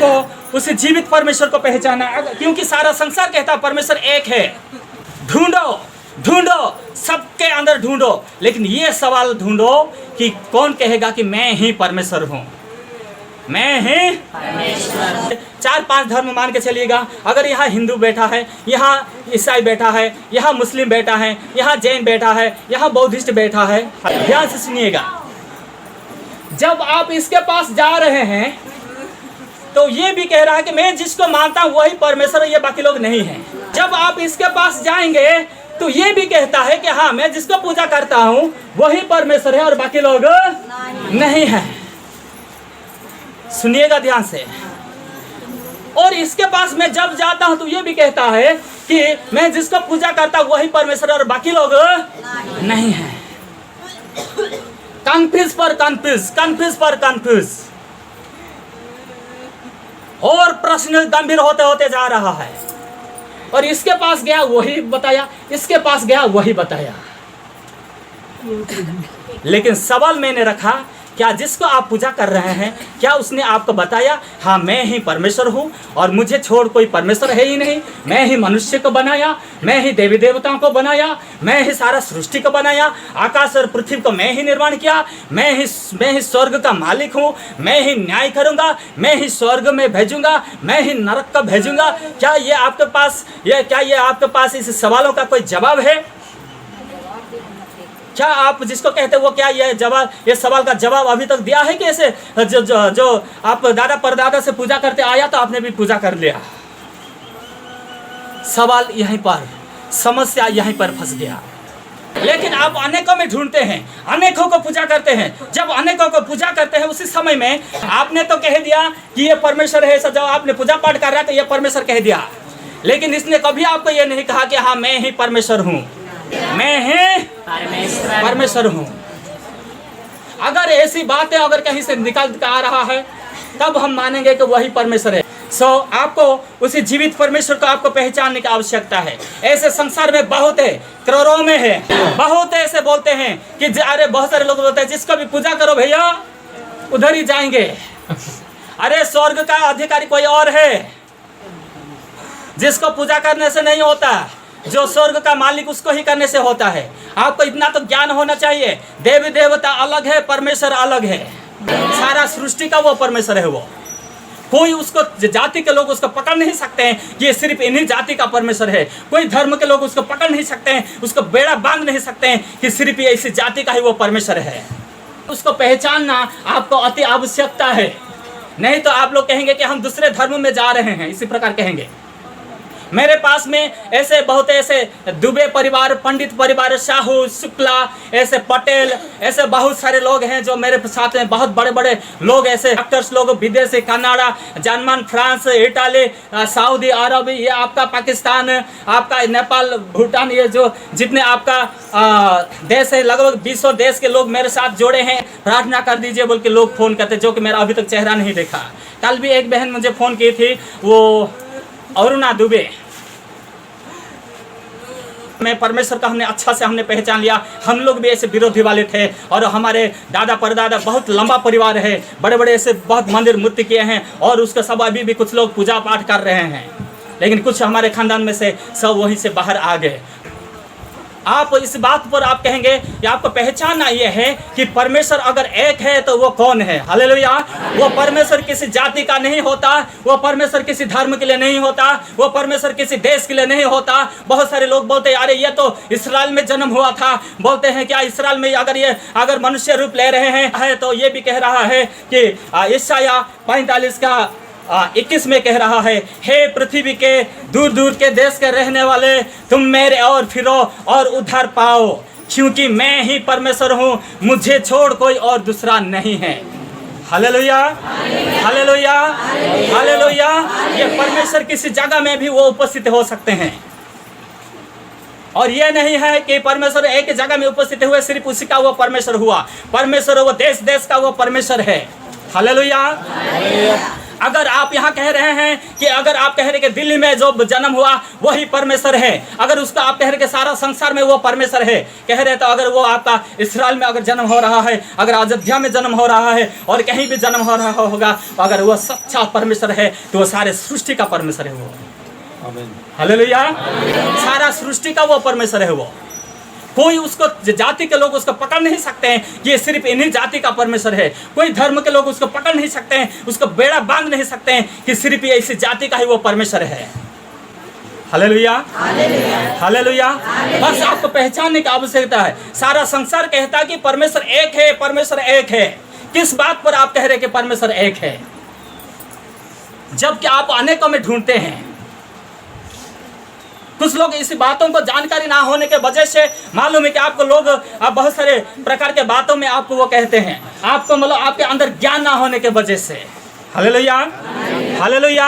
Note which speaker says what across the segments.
Speaker 1: आपको उस जीवित परमेश्वर को पहचाना, क्योंकि सारा संसार कहता है परमेश्वर एक है। ढूंढो ढूंढो, सबके अंदर ढूंढो, लेकिन ये सवाल ढूंढो कि कौन कहेगा कि मैं ही परमेश्वर हूँ, मैं ही परमेश्वर। 4-5 धर्म मान के चलिएगा, अगर यहाँ हिंदू बैठा है, यहाँ ईसाई बैठा है, यहाँ मुस्लिम बैठा है, यहाँ जैन बैठा है, यहाँ बौद्धिस्ट बैठा है, ध्यान से सुनिएगा। जब आप इसके पास जा रहे हैं तो ये भी कह रहा है कि मैं जिसको मानता हूँ वही परमेश्वर है, ये बाकी लोग नहीं है। जब आप इसके पास जाएंगे तो ये भी कहता है कि हाँ, मैं जिसको पूजा करता हूँ वही परमेश्वर है और बाकी लोग नहीं है। सुनिएगा ध्यान से। और इसके पास मैं जब जाता हूँ तो ये भी कहता है कि मैं जिसको पूजा करता हूँ वही परमेश्वर है और बाकी लोग नहीं है। कंफ्यूज पर कंफ्यूज, कंफ्यूज पर कंफ्यूज, और प्रश्न गंभीर होते होते जा रहा है। और इसके पास गया वही बताया, इसके पास गया वही बताया। लेकिन सवाल मैंने रखा, क्या जिसको आप पूजा कर रहे हैं, क्या उसने आपको बताया हाँ मैं ही परमेश्वर हूँ और मुझे छोड़ कोई परमेश्वर है ही नहीं, मैं ही मनुष्य को बनाया, मैं ही देवी देवताओं को बनाया, मैं ही सारा सृष्टि को बनाया, आकाश और पृथ्वी को मैं ही निर्माण किया, मैं ही स्वर्ग का मालिक हूँ, मैं ही न्याय करूँगा, मैं ही स्वर्ग में भेजूंगा, मैं ही नरक को भेजूंगा। क्या ये आपके पास इस सवालों का कोई जवाब है? क्या आप जिसको कहते हैं वो क्या ये सवाल का जवाब अभी तक दिया है कि ऐसे जो आप दादा परदादा से पूजा करते आया तो आपने भी पूजा कर लिया? सवाल यहीं पर, समस्या यहीं पर फंस गया। लेकिन आप अनेकों में ढूंढते हैं, अनेकों को पूजा करते हैं। जब अनेकों को पूजा करते हैं उसी समय में आपने तो कह दिया कि ये परमेश्वर है, जब आपने पूजा पाठ कर रहा है तो ये परमेश्वर कह दिया, लेकिन इसने कभी आपको ये नहीं कहा कि हाँ मैं ही परमेश्वर हूँ, मैं ही परमेश्वर हूँ। अगर ऐसी बातें अगर कहीं से निकल कर आ रहा है तब हम मानेंगे कि वही परमेश्वर है। आपको उसी जीवित परमेश्वर को आपको पहचानने की आवश्यकता है। ऐसे संसार में बहुत है, करोड़ों में है, बहुत ऐसे बोलते हैं कि अरे बहुत सारे लोग बोलते हैं जिसको भी पूजा करो भैया उधर ही जाएंगे। अरे स्वर्ग का अधिकारी कोई और है, जिसको पूजा करने से नहीं होता, जो स्वर्ग का मालिक उसको ही करने से होता है। आपको इतना तो ज्ञान होना चाहिए, देवी देवता अलग है, परमेश्वर अलग है। सारा सृष्टि का वो परमेश्वर है। वो कोई उसको जाति के लोग उसको पकड़ नहीं सकते हैं कि ये सिर्फ इन्हीं जाति का परमेश्वर है। कोई धर्म के लोग उसको पकड़ नहीं सकते हैं, उसको बेड़ा बांध नहीं सकते हैं कि सिर्फ ये इसी जाति का ही वो परमेश्वर है। उसको पहचानना आपको अति आवश्यकता है, नहीं तो आप लोग कहेंगे कि हम दूसरे धर्म में जा रहे हैं, इसी प्रकार कहेंगे। मेरे पास में ऐसे बहुत ऐसे दुबे परिवार, पंडित परिवार, साहू, शुक्ला, ऐसे पटेल, ऐसे बहुत सारे लोग हैं जो मेरे साथ में, बहुत बड़े बड़े लोग, ऐसे डॉक्टर्स लोग, विदेशी, Canada, German, France, Italy, Saudi Arabia, ये आपका पाकिस्तान, आपका नेपाल, भूटान, ये जो जितने आपका देश है, लगभग 200 देश के लोग मेरे साथ जोड़े हैं। प्रार्थना कर दीजिए बोल के लोग फ़ोन करते, जो कि मेरा अभी तक चेहरा नहीं देखा। कल भी एक बहन मुझे फ़ोन की थी, वो अरुणा दुबे। मैं परमेश्वर का हमने पहचान लिया। हम लोग भी ऐसे विरोधी वाले थे और हमारे दादा परदादा, बहुत लंबा परिवार है, बड़े बड़े ऐसे बहुत मंदिर मूर्ति किए हैं और उसका सब अभी भी कुछ लोग पूजा पाठ कर रहे हैं, लेकिन कुछ हमारे खानदान में से सब वहीं से बाहर आ गए। आप इस बात पर आप कहेंगे कि आपको पहचानना यह है कि परमेश्वर अगर एक है तो वो कौन है। हालेलुया। वो परमेश्वर किसी जाति का नहीं होता, वो परमेश्वर किसी धर्म के लिए नहीं होता, वो परमेश्वर किसी देश के लिए नहीं होता। बहुत सारे लोग बोलते हैं अरे ये तो इस्राएल में जन्म हुआ था, बोलते हैं क्या इस्राएल में अगर मनुष्य रूप ले रहे हैं तो ये भी कह रहा है कि यशायाह 45 का 21 में कह रहा है, हे पृथ्वी के दूर दूर के देश के रहने वाले, तुम मेरे और फिरो और उद्धार पाओ, क्योंकि मैं ही परमेश्वर हूँ, मुझे छोड़ कोई और दूसरा नहीं है। Hallelujah, hallelujah, hallelujah. ये परमेश्वर किसी जगह में भी वो उपस्थित हो सकते हैं, और ये नहीं है कि परमेश्वर एक जगह में उपस्थित हुए सिर्फ उसी का वो परमेश्वर हुआ। परमेश्वर वो देश देश का वो परमेश्वर है। हालेलुया। अगर आप यहाँ कह रहे हैं कि अगर आप कह रहे कि दिल्ली में जो जन्म हुआ वही परमेश्वर है, अगर उसका आप कह रहे कि सारा संसार में वो परमेश्वर है कह रहे, तो अगर वो आपका इस्राएल में अगर जन्म हो रहा है, अगर अयोध्या में जन्म हो रहा है और कहीं भी जन्म हो रहा होगा, अगर वो सच्चा परमेश्वर है तो वो सारे सृष्टि का परमेश्वर है वो। हालेलुया। सारा सृष्टि का वो परमेश्वर है वो। कोई उसको जाति के लोग उसको पकड़ नहीं सकते हैं कि ये सिर्फ इन्हीं जाति का परमेश्वर है। कोई धर्म के लोग उसको पकड़ नहीं सकते हैं, उसको बेड़ा बांध नहीं सकते हैं कि सिर्फ ये इसी जाति का ही वो परमेश्वर है। Hallelujah, hallelujah. बस आपको पहचानने की आवश्यकता है। सारा संसार कहता है कि परमेश्वर एक है, परमेश्वर एक है। किस बात पर आप कह रहे कि परमेश्वर एक है, जबकि आप अनेकों में ढूंढते हैं। कुछ लोग इस बातों को जानकारी ना होने के वजह से मालूम है कि आपको लोग आप बहुत सारे प्रकार के बातों में आपको वो कहते हैं, आपको मतलब आपके अंदर ज्ञान ना होने के वजह से। Hallelujah, hallelujah.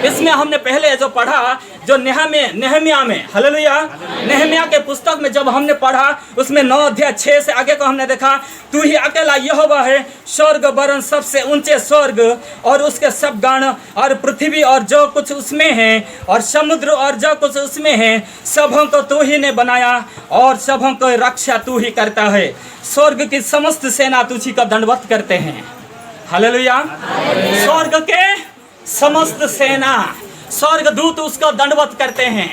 Speaker 1: इसमें हमने पहले जो पढ़ा, जो नेहमिया में, हालेलुया, नेहमिया के पुस्तक में जब हमने पढ़ा, उसमें 9 अध्याय 6 से आगे को हमने देखा, तू ही अकेला यहोवा है, स्वर्ग वरन सबसे ऊंचे स्वर्ग और उसके सब गण और पृथ्वी और जो कुछ उसमें है और समुद्र और जो कुछ उसमें है, सबों को तू ही ने बनाया और सबों को रक्षा तू ही करता है। स्वर्ग की समस्त सेना तुझी का दंडवत करते हैं। हालेलुया। स्वर्ग के समस्त सेना, स्वर्ग दूत उसका दंडवत करते हैं।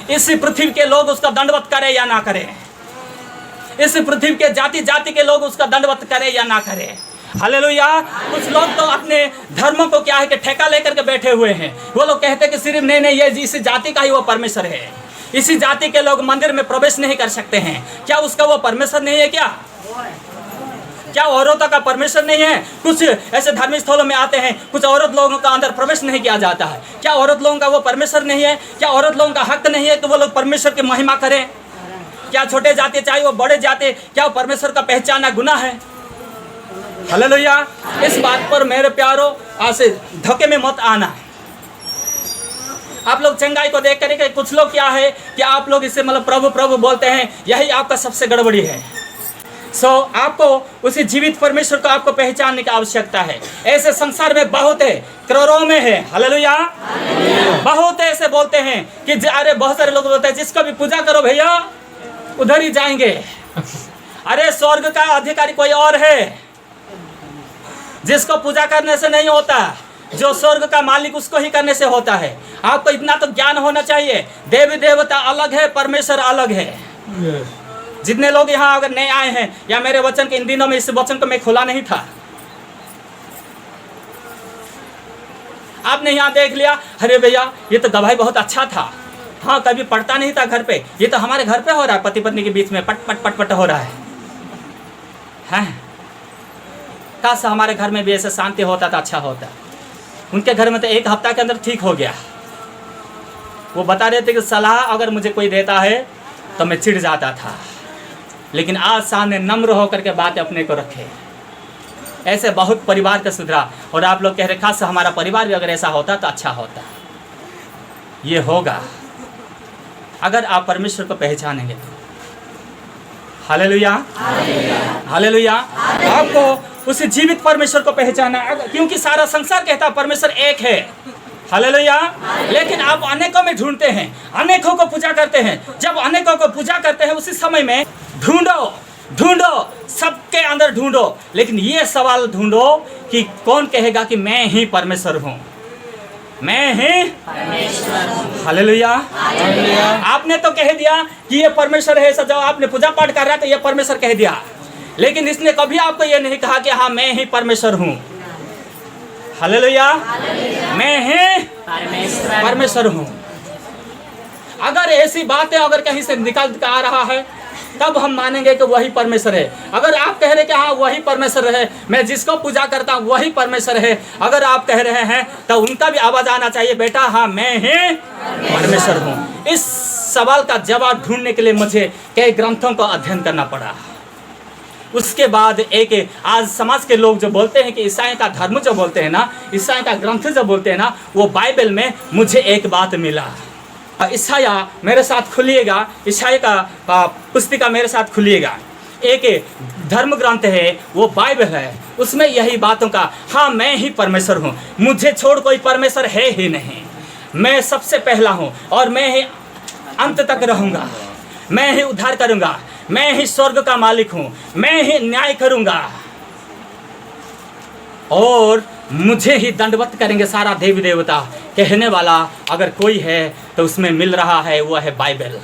Speaker 1: इस पृथ्वी के लोग उसका दंडवत करें या ना करें, इस पृथ्वी के जाति जाति के लोग उसका दंडवत करें या ना करें। हालेलुया। कुछ लोग तो अपने धर्म को क्या है कि ठेका लेकर के बैठे हुए हैं। वो लोग कहते हैं कि सिर्फ नहीं ये इस जाति का ही वो परमेश्वर है, इसी जाति के लोग मंदिर में प्रवेश नहीं कर सकते हैं। क्या उसका वो परमेश्वर नहीं है? क्या औरतों का परमेश्वर नहीं है? कुछ ऐसे धार्मिक स्थलों में आते हैं, कुछ औरत लोगों का अंदर प्रवेश नहीं किया जाता है। क्या औरत लोगों का वो परमेश्वर नहीं है? क्या औरत लोगों का हक नहीं है कि वो लोग परमेश्वर की महिमा करें? क्या छोटे जाते चाहे वो बड़े जाते, क्या वो परमेश्वर का पहचानना गुनाह है? हालेलुया। इस बात पर मेरे प्यारो आज धोखे में मत आना। आप लोग चंगाई को देख कर कुछ लोग क्या है कि आप लोग इसे मतलब प्रभु प्रभु बोलते हैं, यही आपका सबसे गड़बड़ी है। आपको उसी जीवित परमेश्वर को आपको पहचानने की आवश्यकता है। ऐसे संसार में बहुत है, करोड़ों में है। हालेलुया। बहुत ऐसे बोलते हैं कि अरे बहुत सारे लोग बोलते हैं जिसका भी पूजा करो भैया उधर ही जाएंगे। अरे स्वर्ग का अधिकारी कोई और है, जिसको पूजा करने से नहीं होता, जो स्वर्ग का मालिक उसको ही करने से होता है। आपको इतना तो ज्ञान होना चाहिए, देवी देवता अलग है, परमेश्वर अलग है। जितने लोग यहाँ अगर नए आए हैं या मेरे वचन के इन दिनों में इस वचन को मैं खोला नहीं था, आपने यहाँ देख लिया, अरे भैया ये तो गवाही बहुत अच्छा था, हाँ कभी पढ़ता नहीं था घर पे, ये तो हमारे घर पे हो रहा है, पति पत्नी के बीच में पट पट पट पट हो रहा है। काश हमारे घर में भी ऐसे शांति होता तो अच्छा होता। उनके घर में तो 1 हफ्ता के अंदर ठीक हो गया। वो बता रहे थे कि सलाह अगर मुझे कोई देता है तो मैं चिढ़ जाता था, लेकिन आज सामने नम्र होकर के बातें अपने को रखे। ऐसे बहुत परिवार का सुधरा। और आप लोग कह रहे खास हमारा परिवार भी अगर ऐसा होता तो अच्छा होता। ये होगा अगर आप परमेश्वर को पहचानेंगे तो। Hallelujah, hallelujah. आपको उस जीवित परमेश्वर को पहचाना, क्योंकि सारा संसार कहता है परमेश्वर एक है। हालेलुया। लेकिन आप अनेकों में ढूंढते हैं, अनेकों को पूजा करते हैं। जब अनेकों को पूजा करते हैं उसी समय में ढूंढो ढूंढो, सबके अंदर ढूंढो, लेकिन ये सवाल ढूंढो कि कौन कहेगा कि मैं ही परमेश्वर हूँ, मैं ही परमेश्वर हूँ। हालेलुया। आपने तो कह दिया कि ये परमेश्वर है, जब आपने पूजा पाठ कर रहा है तो ये परमेश्वर कह दिया, लेकिन इसने कभी आपको ये नहीं कहा कि हाँ मैं ही परमेश्वर हूँ। हालेलुया। मैं ही परमेश्वर हूँ। अगर ऐसी बातें अगर कहीं से निकल कर आ रहा है तब हम मानेंगे कि वही परमेश्वर है। अगर आप कह रहे कि हाँ वही परमेश्वर है, मैं जिसको पूजा करता हूँ वही परमेश्वर है, अगर आप कह रहे हैं तो उनका भी आवाज आना चाहिए, बेटा हाँ मैं ही परमेश्वर हूँ। इस सवाल का जवाब ढूंढने के लिए मुझे कई ग्रंथों को अध्ययन करना पड़ा। उसके बाद एक आज समाज के लोग जो बोलते हैं कि ईसाई का धर्म जो बोलते हैं ना, ईसाई का ग्रंथ जो बोलते हैं ना, वो बाइबल में मुझे एक बात मिला। ईसाया मेरे साथ खुलिएगा, ईसाई का पुस्तिका मेरे साथ खुलिएगा। एक धर्म ग्रंथ है, वो बाइबल है, उसमें यही बातों का, हाँ मैं ही परमेश्वर हूँ, मुझे छोड़ कोई परमेश्वर है ही नहीं, मैं सबसे पहला हूँ और मैं ही अंत तक रहूँगा, मैं ही उद्धार करूँगा, मैं ही स्वर्ग का मालिक हूँ, मैं ही न्याय करूँगा और मुझे ही दंडवत करेंगे सारा देवी देवता। कहने वाला अगर कोई है तो उसमें मिल रहा है, वो है बाइबल।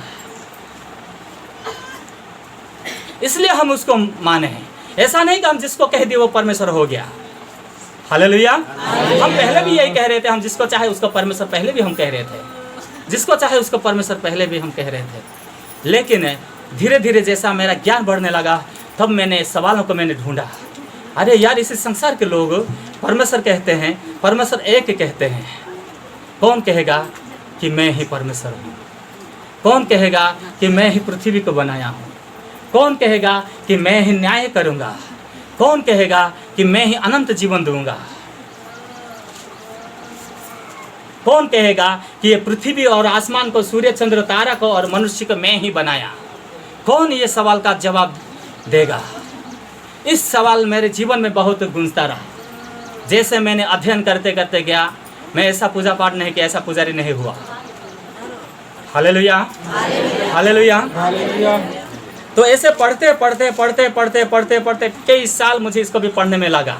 Speaker 1: इसलिए हम उसको माने हैं। ऐसा नहीं कि हम जिसको कह दिए वो परमेश्वर हो गया। हालेलुया। हम पहले भी यही कह रहे थे, हम जिसको चाहे उसको परमेश्वर पहले भी हम कह रहे थे, जिसको चाहे उसको परमेश्वर पहले भी हम कह रहे थे। लेकिन धीरे धीरे जैसा मेरा ज्ञान बढ़ने लगा, तब मैंने सवालों को मैंने ढूंढा। अरे यार, इस संसार के लोग परमेश्वर कहते हैं, परमेश्वर एक कहते हैं। कौन कहेगा कि मैं ही परमेश्वर हूँ? कौन कहेगा कि मैं ही पृथ्वी को बनाया हूँ? कौन कहेगा कि मैं ही न्याय करूँगा? कौन कहेगा कि मैं ही अनंत जीवन दूंगा? कौन कहेगा कि ये पृथ्वी और आसमान को, सूर्य चंद्र तारा को और मनुष्य को मैं ही बनाया? कौन ये सवाल का जवाब देगा? इस सवाल मेरे जीवन में बहुत गूंजता रहा। जैसे मैंने अध्ययन करते करते गया, मैं ऐसा पूजा पाठ नहीं किया, ऐसा पुजारी नहीं हुआ। Hallelujah, hallelujah. तो ऐसे पढ़ते पढ़ते पढ़ते पढ़ते पढ़ते पढ़ते कई साल मुझे इसको भी पढ़ने में लगा।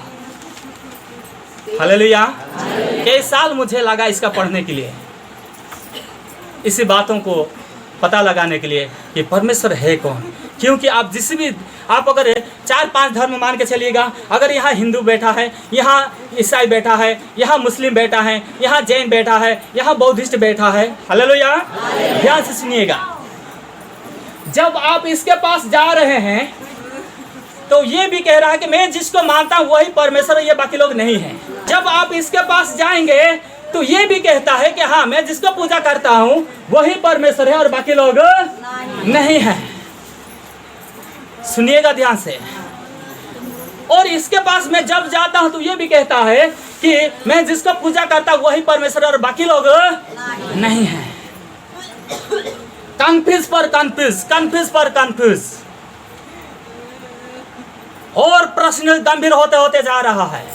Speaker 1: हालेलुया। कई साल मुझे लगा इसका पढ़ने के लिए, इसी बातों को पता लगाने के लिए कि परमेश्वर है कौन। क्योंकि आप अगर 4-5 धर्म मान के चलिएगा, अगर यहाँ हिंदू बैठा है, यहाँ ईसाई बैठा है, यहाँ मुस्लिम बैठा है, यहाँ जैन बैठा है, यहाँ बौद्धिस्ट बैठा है, हालेलुया, ध्यान से सुनिएगा। जब आप इसके पास जा रहे हैं तो ये भी कह रहा है कि मैं जिसको मानता हूँ वही परमेश्वर है, ये बाकी लोग नहीं हैं। जब आप इसके पास जाएंगे तो ये भी कहता है कि हाँ, मैं जिसको पूजा करता हूँ वही परमेश्वर है और बाकी लोग नहीं हैं। सुनिएगा ध्यान से। और इसके पास मैं जब जाता हूँ तो ये भी कहता है कि मैं जिसको पूजा करता हूँ वही परमेश्वर और बाकी लोग नहीं हैं। कंफ्यूज पर कंफ्यूज, कंफ्यूज पर कंफ्यूज, और प्रश्न गंभीर होते होते जा रहा है।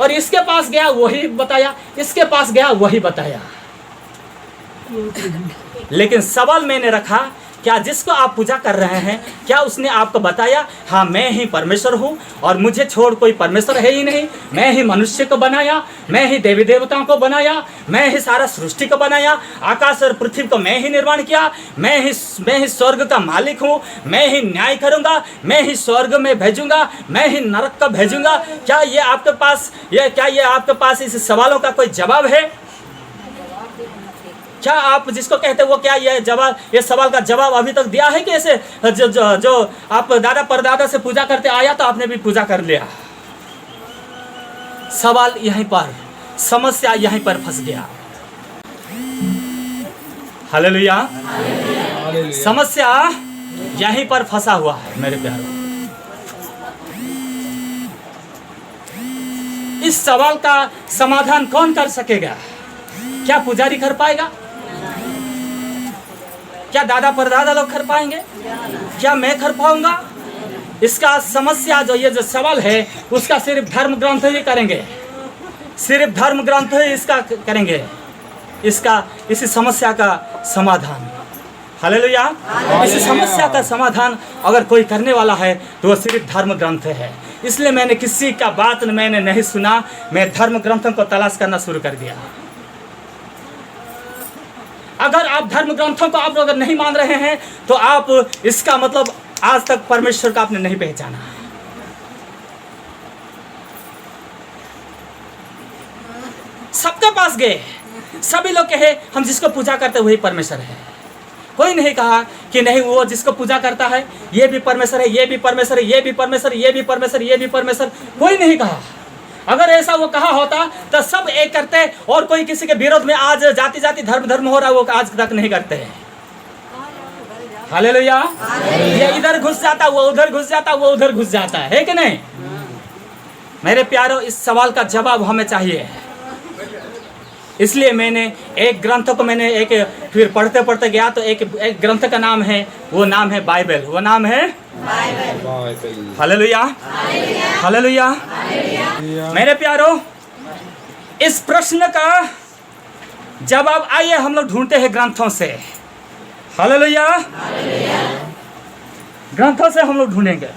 Speaker 1: और इसके पास गया वही बताया, इसके पास गया वही बताया। लेकिन सवाल मैंने रखा, क्या जिसको आप पूजा कर रहे हैं, क्या उसने आपको बताया हाँ मैं ही परमेश्वर हूँ और मुझे छोड़ कोई परमेश्वर है ही नहीं? मैं ही मनुष्य को बनाया, मैं ही देवी देवताओं को बनाया, मैं ही सारा सृष्टि को बनाया, आकाश और पृथ्वी को मैं ही निर्माण किया, मैं ही स्वर्ग का मालिक हूँ, मैं ही न्याय करूँगा, मैं ही स्वर्ग में भेजूँगा, मैं ही नरक का भेजूँगा। क्या ये आपके पास इस सवालों का कोई जवाब है? क्या आप जिसको कहते हैं वो, क्या ये सवाल का जवाब अभी तक दिया है कि ऐसे जो आप दादा परदादा से पूजा करते आया तो आपने भी पूजा कर लिया? सवाल यहीं पर, समस्या यहीं पर फंस गया। हालेलुया। समस्या यहीं पर फंसा हुआ है मेरे प्यारों। इस सवाल का समाधान कौन कर सकेगा? क्या पुजारी कर पाएगा? क्या दादा परदादा लोग कर पाएंगे? क्या मैं कर पाऊंगा? इसका समस्या ये जो सवाल है उसका सिर्फ धर्म ग्रंथ ही करेंगे, सिर्फ धर्म ग्रंथ ही इसका करेंगे, इसी समस्या का समाधान। हालेलुया। इस समस्या का समाधान अगर कोई करने वाला है तो वो सिर्फ धर्म ग्रंथ है। इसलिए मैंने किसी का बात मैंने नहीं सुना, मैं धर्म ग्रंथों को तलाश करना शुरू कर दिया। अगर आप धर्म ग्रंथों को आप अगर नहीं मान रहे हैं तो आप, इसका मतलब आज तक परमेश्वर का आपने नहीं पहचाना। सबके पास गए, सभी लोग कहे हम जिसको पूजा करते वही परमेश्वर है। कोई नहीं कहा कि नहीं, वो जिसको पूजा करता है ये भी परमेश्वर है, ये भी परमेश्वर है, ये भी परमेश्वर, ये भी परमेश्वर, ये भी परमेश्वर। कोई नहीं कहा। अगर ऐसा वो कहा होता तो सब एक करते, और कोई किसी के विरोध में आज जाति जाति धर्म हो रहा है वो आज तक नहीं करते हैं। हालेलुया। ये इधर घुस जाता, वो उधर घुस जाता, वो उधर घुस जाता है कि नहीं? मेरे प्यारों, इस सवाल का जवाब हमें चाहिए। इसलिए मैंने एक ग्रंथ को मैंने एक फिर पढ़ते पढ़ते गया तो एक ग्रंथ का नाम है, वो नाम है बाइबल। वो नाम है बाइबल। Hallelujah, hallelujah. मेरे प्यारो, इस प्रश्न का जवाब आइए हम लोग ढूंढते हैं ग्रंथों से। हालेलुया, ग्रंथों से हम लोग ढूंढेंगे,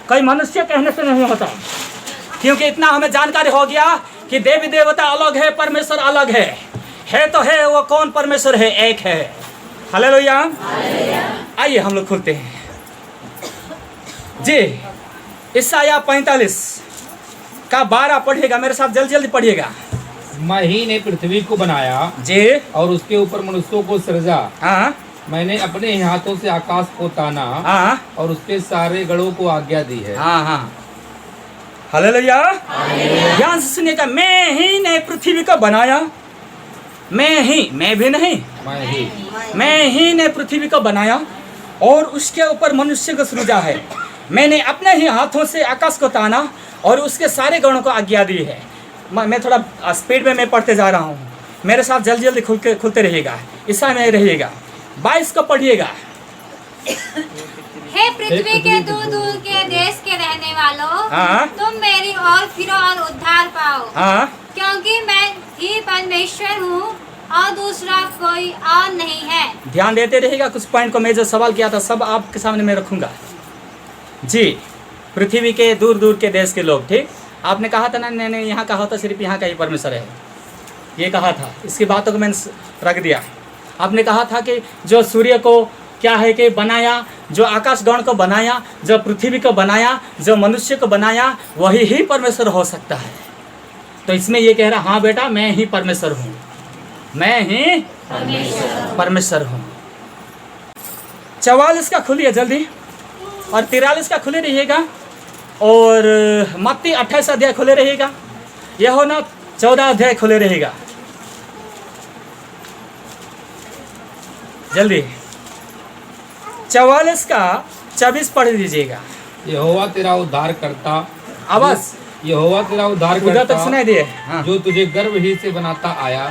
Speaker 1: कोई मनुष्य कहने से नहीं होता, क्योंकि इतना हमें जानकारी हो गया कि देवी देवता अलग है, परमेश्वर अलग है तो है, वो कौन परमेश्वर है? एक है। हालेलुया। आइए हम लोग खुलते हैं जी। यशायाह 45 का 12 पढ़िएगा मेरे साथ, जल्दी जल्दी पढ़िएगा।
Speaker 2: मैं ही ने पृथ्वी को बनाया
Speaker 1: जी,
Speaker 2: और उसके ऊपर मनुष्यों को सृजा।
Speaker 1: हाँ
Speaker 2: मैंने अपने ही हाथों से आकाश को ताना
Speaker 1: हाँ
Speaker 2: और उसके सारे गढ़ों को आज्ञा दी है।
Speaker 1: हाँ हाँ। हालेलुया। ध्यान से सुनिएगा, मैं ही ने पृथ्वी को बनाया। मैं ही, मैं भी नहीं, मैं ही ने पृथ्वी को बनाया और उसके ऊपर मनुष्य को सृजा है। मैंने अपने ही हाथों से आकाश को ताना और उसके सारे गणों को आज्ञा दी है। मैं थोड़ा स्पीड में मैं पढ़ते जा रहा हूँ, मेरे साथ जल्दी जल्दी खुलते रहिएगा, ईसा में रहिएगा। 22 को पढ़िएगा।
Speaker 3: हे पृथ्वी के दूर दूर के देश के रहने वालों,
Speaker 1: हाँ।
Speaker 3: तुम मेरी ओर फिरो और उद्धार पाओ,
Speaker 1: हाँ,
Speaker 3: क्योंकि मैं ही परमेश्वर हूँ और दूसरा कोई और नहीं है।
Speaker 1: ध्यान देते रहिएगा। कुछ पॉइंट को मैं जो सवाल किया था सब आपके सामने मैं रखूंगा जी। पृथ्वी के दूर दूर के देश के लोग, ठीक, आपने कहा था ना, नहीं यहाँ कहा था सिर्फ यहाँ का ही परमेश्वर है, ये कहा था। इसकी बातों को मैंने रख दिया। आपने कहा था कि जो सूर्य को क्या है कि बनाया, जो आकाशगण को बनाया, जो पृथ्वी को बनाया, जो मनुष्य को बनाया, वही ही परमेश्वर हो सकता है। तो इसमें ये कह रहा, हाँ बेटा मैं ही परमेश्वर हूँ, मैं ही परमेश्वर हूँ। 44 का खुलिए जल्दी, और 43 का खुले रहिएगा, और मत्ती 28 अध्याय खुले रहेगा, यूहन्ना 14 अध्याय खुले रहेगा। जल्दी 44 का 24 पढ़ दीजिएगा।
Speaker 2: यहोवा तेरा उद्धार करता,
Speaker 1: आवाज
Speaker 2: यहोवा तेरा उद्धार
Speaker 1: उधर तक सुनाई दिए। हाँ।
Speaker 2: जो तुझे गर्भ ही से बनाता आया,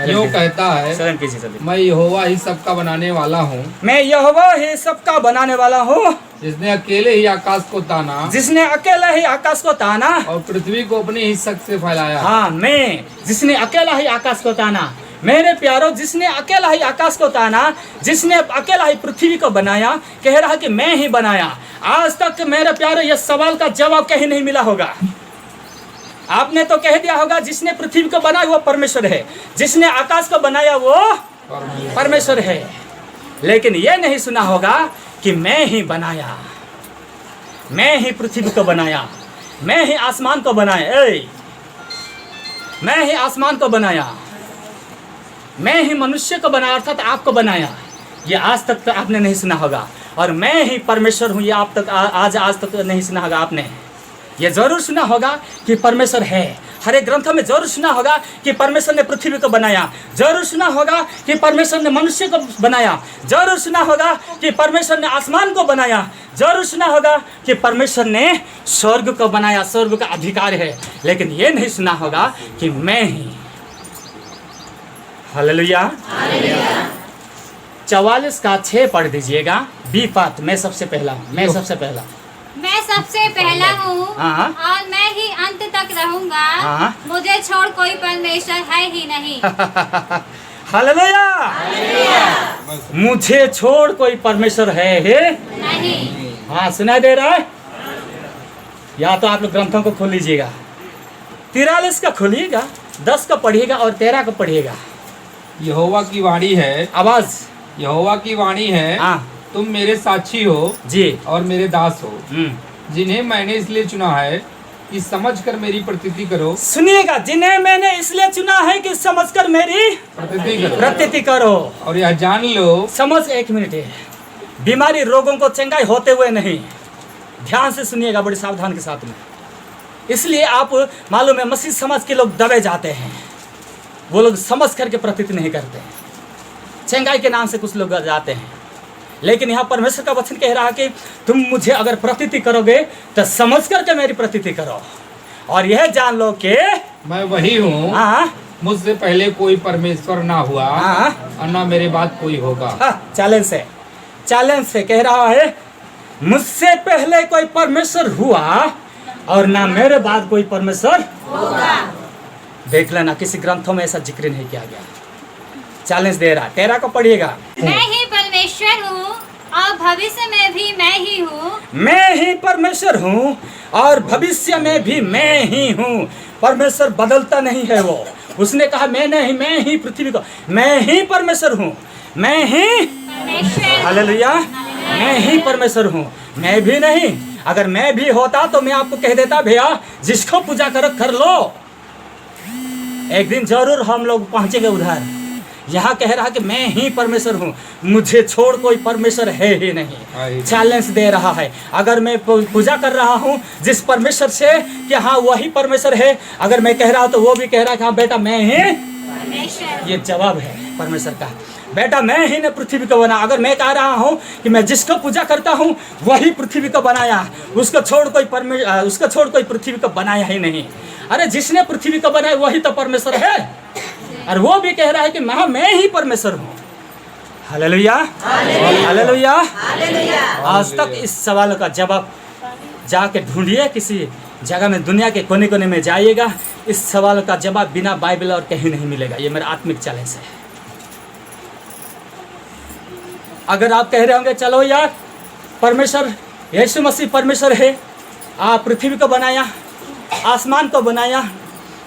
Speaker 2: यूँ कहता है,
Speaker 1: शरण कीजिए जल्दी।
Speaker 2: मैं यहोवा ही सबका बनाने वाला हूँ,
Speaker 1: मैं यहोवा ही सबका बनाने वाला हूँ,
Speaker 2: जिसने अकेले ही आकाश को ताना,
Speaker 1: जिसने अकेला ही आकाश को ताना
Speaker 2: और पृथ्वी को अपने ही शक से फैलाया।
Speaker 1: हाँ, मैं जिसने अकेला ही आकाश को ताना। मेरे प्यारो, जिसने अकेला ही आकाश को ताना, जिसने अकेला ही पृथ्वी को बनाया, कह रहा कि मैं ही बनाया। आज तक मेरे प्यारो ये सवाल का जवाब कहीं नहीं मिला होगा। आपने तो कह दिया होगा जिसने पृथ्वी को बनाया वो परमेश्वर है, जिसने आकाश को बनाया वो परमेश्वर है, लेकिन ये नहीं सुना होगा कि मैं ही बनाया, मैं ही पृथ्वी को बनाया, मैं ही आसमान को बनाया, मैं ही आसमान को बनाया, मैं ही मनुष्य को बनाया, अर्थात आपको बनाया। ये आज तक तो आपने नहीं सुना होगा। और मैं ही परमेश्वर हूँ, ये आप तक आज तक नहीं सुना होगा आपने। ये जरूर सुना होगा कि परमेश्वर है, हर एक ग्रंथों में जरूर सुना होगा कि परमेश्वर ने पृथ्वी को बनाया, जरूर सुना होगा कि परमेश्वर ने मनुष्य को बनाया, जरूर सुना होगा कि परमेश्वर ने आसमान को बनाया, जरूर सुना होगा कि परमेश्वर ने स्वर्ग को बनाया, स्वर्ग का अधिकार है, लेकिन ये नहीं सुना होगा कि मैं ही। हालेलुया। 44 का 6 पढ़ दीजिएगा। बी पात, मैं सबसे पहला हूँ, मैं सबसे पहला,
Speaker 3: मैं सबसे पहला हूँ
Speaker 1: हाँ।
Speaker 3: और मैं ही अंत तक रहूंगा,
Speaker 1: हाँ।
Speaker 3: मुझे छोड़ कोई परमेश्वर है ही नहीं।
Speaker 1: हालेलुया। मुझे छोड़ कोई परमेश्वर है
Speaker 3: नहीं।
Speaker 1: हाँ, सुनाई दे रहा है? या तो आप लोग ग्रंथों को खोल लीजिएगा। 43 का खोलिएगा, 10 का पढ़िएगा और 13 का पढ़िएगा।
Speaker 2: यहोवा की वाणी है,
Speaker 1: आवाज।
Speaker 2: यहोवा की वाणी है,
Speaker 1: हाँ
Speaker 2: तुम मेरे साक्षी हो
Speaker 1: जी,
Speaker 2: और मेरे दास हो, जिन्हें मैंने इसलिए चुना है कि समझकर मेरी प्रतीति करो।
Speaker 1: सुनिएगा, जिन्हें मैंने इसलिए चुना है कि समझकर मेरी प्रतीति करो।
Speaker 2: और यह जान लो,
Speaker 1: समझ, एक मिनट है, बीमारी रोगों को चंगाई होते हुए नहीं। ध्यान से सुनिएगा बड़ी सावधान के साथ में। इसलिए आप मालूम है मसीह समाज के लोग दबे जाते हैं, वो लोग समझ करके प्रतीति नहीं करते, चंगाई के नाम से कुछ लोग जाते हैं। लेकिन यहाँ परमेश्वर का वचन कह रहा है कि तुम मुझे अगर प्रतीति करोगे तो समझ करके मेरी प्रतीति करो, और यह जान लो कि
Speaker 2: मैं वही हूँ
Speaker 1: हाँ
Speaker 2: मुझसे पहले कोई परमेश्वर ना हुआ
Speaker 1: हाँ।
Speaker 2: और ना मेरे बाद कोई होगा।
Speaker 1: चैलेंज से कह रहा है, मुझसे पहले कोई परमेश्वर हुआ और ना मेरे बाद कोई परमेश्वर
Speaker 3: होगा।
Speaker 1: देख लेना, किसी ग्रंथों में ऐसा जिक्र नहीं किया गया। चैलेंज दे रहा, 13 को पढ़िएगा।
Speaker 3: मैं ही परमेश्वर हूँ और भविष्य में भी मैं ही हूँ।
Speaker 1: मैं ही परमेश्वर हूँ और भविष्य में भी मैं ही हूँ। परमेश्वर बदलता नहीं है। वो उसने कहा मैं ही पृथ्वी को, मैं ही परमेश्वर हूँ, मैं ही
Speaker 3: परमेश्वर।
Speaker 1: हालेलुया, मैं ही परमेश्वर हूँ। मैं भी नहीं, अगर मैं भी होता तो मैं आपको कह देता भैया जिसको पूजा करो कर लो। एक दिन जरूर हम लोग पहुंचेंगे उधर। यहाँ कह रहा कि मैं ही परमेश्वर हूँ, मुझे छोड़ कोई परमेश्वर है ही नहीं। चैलेंज दे रहा है। अगर मैं पूजा कर रहा हूँ जिस परमेश्वर से कि हाँ वही परमेश्वर है, अगर मैं कह रहा हूँ तो वो भी कह रहा है कि हाँ बेटा मैं ही
Speaker 3: परमेश्वर।
Speaker 1: ये जवाब है परमेश्वर का। बेटा मैं ही ने पृथ्वी को बना। अगर मैं कह रहा हूँ कि मैं जिसको पूजा करता हूँ वही पृथ्वी को बनाया, उसको छोड़ कोई पृथ्वी को बनाया ही नहीं। अरे जिसने पृथ्वी को बनाया वही तो परमेश्वर है। और वो भी कह रहा है कि मैं ही परमेश्वर हूँ। Hallelujah, hallelujah. आज तक इस सवाल का जवाब जाके ढूंढिए, किसी जगह में दुनिया के कोने कोने में जाइएगा, इस सवाल का जवाब बिना बाइबल और कहीं नहीं मिलेगा। ये मेरा आत्मिक चैलेंज है। अगर आप कह रहे होंगे चलो यार परमेश्वर यीशु मसीह परमेश्वर है, आप पृथ्वी को बनाया, आसमान को बनाया,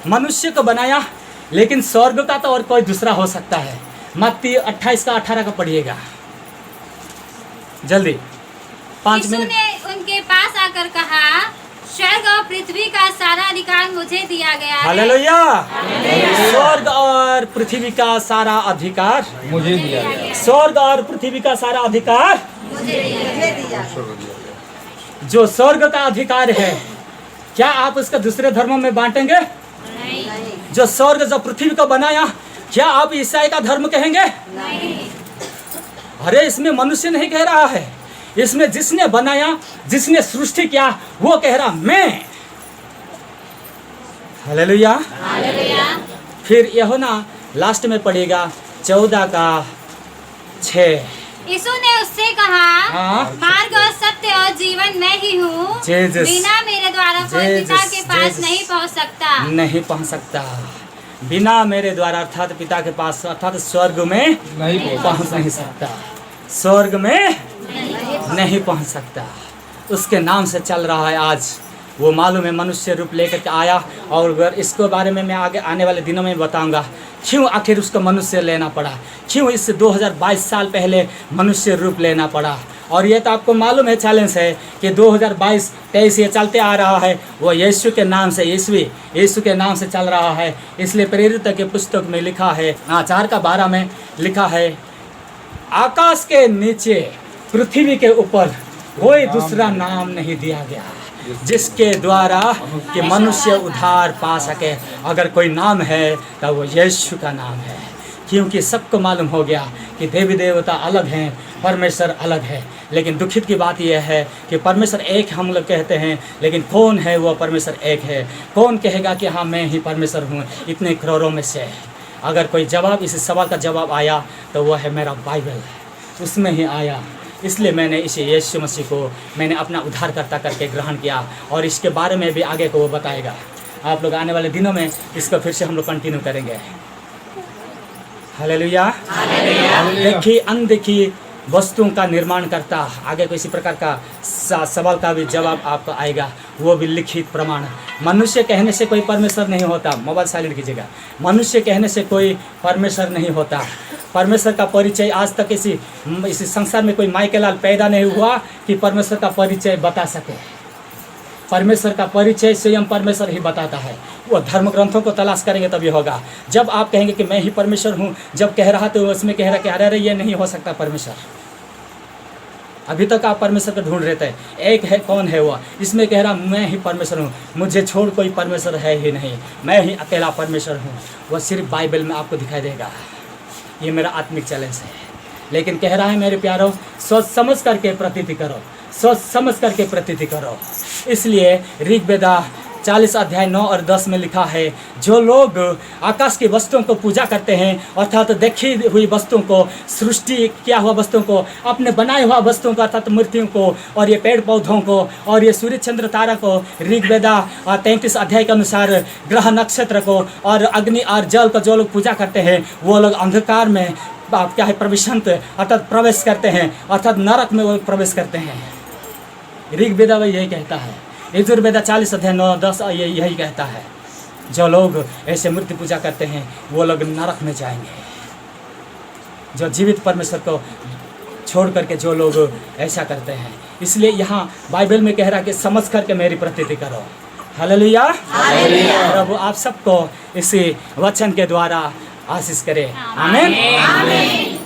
Speaker 1: मनुष्य को बनाया, लेकिन स्वर्ग का तो और कोई दूसरा हो सकता है। मत्ती 28 का 18 का पढ़िएगा जल्दी, 5
Speaker 3: यीशु
Speaker 1: मिनट।
Speaker 3: ने उनके पास आकर कहा, स्वर्ग और पृथ्वी का सारा अधिकार मुझे दिया गया है।
Speaker 1: हालेलुया। स्वर्ग और पृथ्वी का सारा अधिकार
Speaker 2: मुझे दिया गया।
Speaker 1: स्वर्ग और पृथ्वी का सारा अधिकार
Speaker 3: मुझे दिया गया।
Speaker 1: जो स्वर्ग का अधिकार है, क्या आप उसका दूसरे धर्मों में बांटेंगे?
Speaker 3: नहीं।
Speaker 1: जो स्वर्ग जो पृथ्वी को बनाया, क्या आप ईसाई का धर्म कहेंगे?
Speaker 3: नहीं।
Speaker 1: अरे इसमें मनुष्य नहीं कह रहा है, इसमें जिसने बनाया, जिसने सृष्टि किया वो कह रहा मैं। हालेलुया।
Speaker 3: हालेलुया।
Speaker 1: फिर यूहन्ना लास्ट में पढ़ेगा 14 का 6।
Speaker 3: यीशु ने उससे कहा,
Speaker 1: हाँ।
Speaker 3: मार्ग और सत्य और जीवन मैं ही हूँ।
Speaker 1: Jesus।
Speaker 3: बिना मेरे द्वारा कोई पिता
Speaker 1: Jesus,
Speaker 3: के पास
Speaker 1: Jesus।
Speaker 3: नहीं पहुँच सकता।
Speaker 1: नहीं पहुंच सकता। बिना मेरे द्वारा अर्थात पिता के पास अर्थात स्वर्ग में
Speaker 2: नहीं
Speaker 1: पहुंच नहीं सकता। स्वर्ग में नहीं पहुंच सकता। उसके नाम से चल रहा है आज। वो मालूम है मनुष्य रूप लेकर के आया, और अगर इसके बारे में मैं आगे आने वाले दिनों में बताऊंगा क्यों आखिर उसको मनुष्य लेना पड़ा, क्यों इससे 2022 साल पहले मनुष्य रूप लेना पड़ा। और ये तो आपको मालूम है चैलेंज है कि 2022-23 ये चलते आ रहा है, वो यीशु के नाम से, यीशु के नाम से चल रहा है। इसलिए प्रेरित के पुस्तक में लिखा है 4:12 में लिखा है, आकाश के नीचे पृथ्वी के ऊपर कोई दूसरा नाम नहीं दिया गया जिसके द्वारा कि मनुष्य उद्धार पा सके। अगर कोई नाम है तो वो यीशु का नाम है, क्योंकि सबको मालूम हो गया कि देवी देवता अलग हैं, परमेश्वर अलग है। लेकिन दुखित की बात यह है कि परमेश्वर एक हम लोग कहते हैं, लेकिन कौन है वो परमेश्वर एक है? कौन कहेगा कि हाँ मैं ही परमेश्वर हूँ इतने करोड़ों में से? अगर कोई जवाब, इस सवाल का जवाब आया तो वह है मेरा बाइबल, उसमें ही आया। इसलिए मैंने इसे यीशु मसीह को मैंने अपना उद्धारकर्ता करके ग्रहण किया, और इसके बारे में भी आगे को वो बताएगा। आप लोग आने वाले दिनों में इसको फिर से हम लोग कंटिन्यू करेंगे। हालेलुया। देखी अनदेखी वस्तुओं का निर्माण करता, आगे को इसी प्रकार का सवाल का भी जवाब आपको आएगा, वो भी लिखित प्रमाण। मनुष्य कहने से कोई परमेश्वर नहीं होता। मोबाइल साइलेंट कीजिएगा। मनुष्य कहने से कोई परमेश्वर नहीं होता। परमेश्वर का परिचय आज तक इसी संसार में कोई माइकेलाल पैदा नहीं हुआ कि परमेश्वर का परिचय बता सके। परमेश्वर का परिचय स्वयं परमेश्वर ही बताता है। वो धर्म ग्रंथों को तलाश करेंगे तभी होगा। जब आप कहेंगे कि मैं ही परमेश्वर हूँ, जब कह रहा तो उसमें कह रहा कि अरे ये नहीं हो सकता परमेश्वर। अभी तक आप परमेश्वर को ढूंढ रहे थे, एक है, कौन है वो? इसमें कह रहा मैं ही परमेश्वर हूँ, मुझे छोड़ कोई परमेश्वर है ही नहीं, मैं ही अकेला परमेश्वर हूँ। वह सिर्फ बाइबल में आपको दिखाई देगा। ये मेरा आत्मिक चैलेंज है। लेकिन कह रहा है मेरे प्यारों, सोच समझ करके प्रतीति करो, सोच समझ करके प्रतीति करो। इसलिए ऋग्वेदा 40 अध्याय 9 और 10 में लिखा है, जो लोग आकाश की वस्तुओं को पूजा करते हैं, अर्थात देखी हुई वस्तुओं को, सृष्टि किया हुआ वस्तुओं को, अपने बनाए हुआ वस्तुओं को अर्थात मूर्तियों को, और ये पेड़ पौधों को, और ये सूर्य चंद्र तारा को, ऋग्वेदा 33 अध्याय के अनुसार ग्रह नक्षत्र को, और अग्नि और जल को जो लोग पूजा करते हैं, वो लोग अंधकार में क्या है प्रविशंत अर्थात प्रवेश करते हैं, अर्थात नरक में वो प्रवेश करते हैं। ऋग्वेदा यही कहता है, यजुर्वेदा 40 अध्याय 9 10 यही कहता है, जो लोग ऐसे मूर्ति पूजा करते हैं वो लोग नरक में जाएंगे। जो जीवित परमेश्वर को छोड़ करके जो लोग ऐसा करते हैं, इसलिए यहाँ बाइबल में कह रहा है कि समझ करके मेरी प्रतीति करो। हालेलुया। प्रभु आप सबको इसी वचन के द्वारा आशीष करे। आमीन।